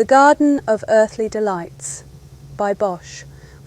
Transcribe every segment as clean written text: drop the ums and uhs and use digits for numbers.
The Garden of Earthly Delights by Bosch,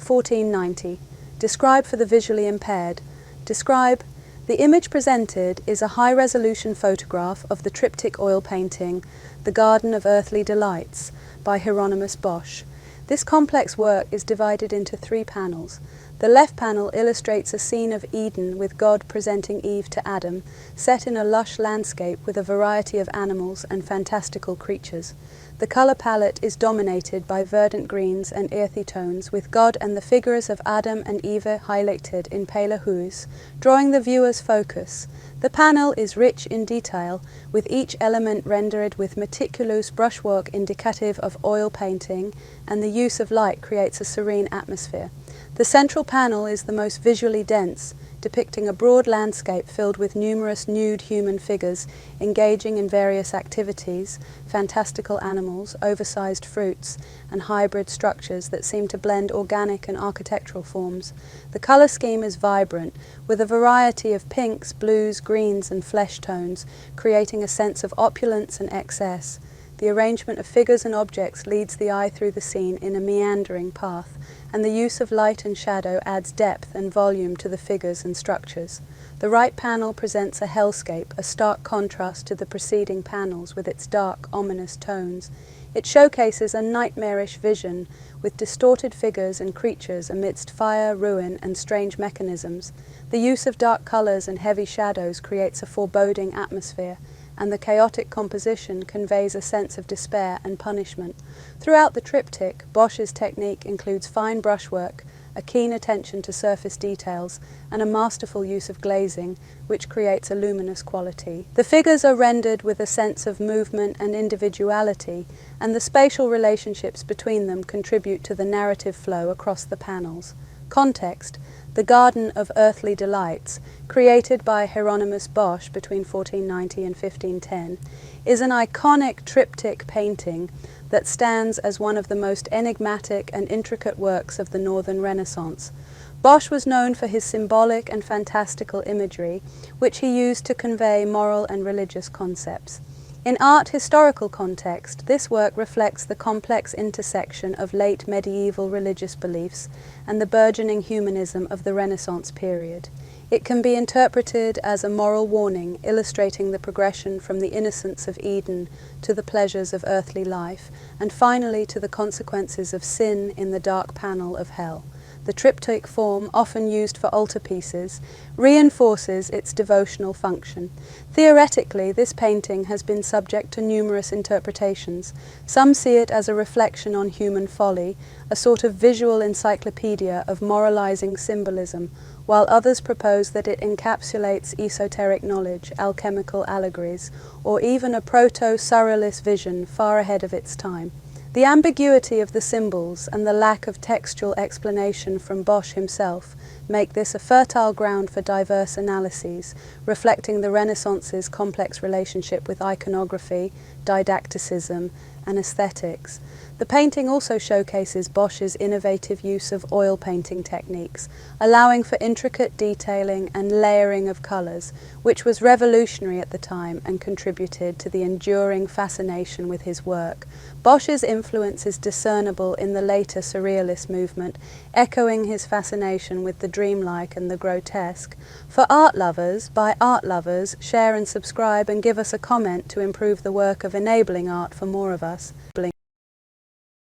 1490. Described for the visually impaired. Describe. The image presented is a high-resolution photograph of the triptych oil painting, The Garden of Earthly Delights, by Hieronymus Bosch. This complex work is divided into 3 panels. The left panel illustrates a scene of Eden with God presenting Eve to Adam, set in a lush landscape with a variety of animals and fantastical creatures. The colour palette is dominated by verdant greens and earthy tones, with God and the figures of Adam and Eve highlighted in paler hues, drawing the viewer's focus. The panel is rich in detail, with each element rendered with meticulous brushwork indicative of oil painting, and the use of light creates a serene atmosphere. The central panel is the most visually dense, depicting a broad landscape filled with numerous nude human figures engaging in various activities, fantastical animals, oversized fruits, and hybrid structures that seem to blend organic and architectural forms. The colour scheme is vibrant, with a variety of pinks, blues, greens, and flesh tones, creating a sense of opulence and excess. The arrangement of figures and objects leads the eye through the scene in a meandering path, and the use of light and shadow adds depth and volume to the figures and structures. The right panel presents a hellscape, a stark contrast to the preceding panels with its dark, ominous tones. It showcases a nightmarish vision, with distorted figures and creatures amidst fire, ruin, and strange mechanisms. The use of dark colours and heavy shadows creates a foreboding atmosphere, and the chaotic composition conveys a sense of despair and punishment. Throughout the triptych, Bosch's technique includes fine brushwork, a keen attention to surface details, and a masterful use of glazing, which creates a luminous quality. The figures are rendered with a sense of movement and individuality, and the spatial relationships between them contribute to the narrative flow across the panels. Context: The Garden of Earthly Delights, created by Hieronymus Bosch between 1490 and 1510, is an iconic triptych painting that stands as one of the most enigmatic and intricate works of the Northern Renaissance. Bosch was known for his symbolic and fantastical imagery, which he used to convey moral and religious concepts. In art historical context, this work reflects the complex intersection of late medieval religious beliefs and the burgeoning humanism of the Renaissance period. It can be interpreted as a moral warning, illustrating the progression from the innocence of Eden to the pleasures of earthly life, and finally to the consequences of sin in the dark panel of hell. The triptych form, often used for altarpieces, reinforces its devotional function. Theoretically, this painting has been subject to numerous interpretations. Some see it as a reflection on human folly, a sort of visual encyclopedia of moralizing symbolism, while others propose that it encapsulates esoteric knowledge, alchemical allegories, or even a proto-surrealist vision far ahead of its time. The ambiguity of the symbols and the lack of textual explanation from Bosch himself make this a fertile ground for diverse analyses, reflecting the Renaissance's complex relationship with iconography, didacticism, and aesthetics. The painting also showcases Bosch's innovative use of oil painting techniques, allowing for intricate detailing and layering of colours, which was revolutionary at the time and contributed to the enduring fascination with his work. Bosch's influence is discernible in the later surrealist movement, echoing his fascination with the dreamlike and the grotesque. For art lovers, by art lovers, share and subscribe and give us a comment to improve the work of enabling art for more of us.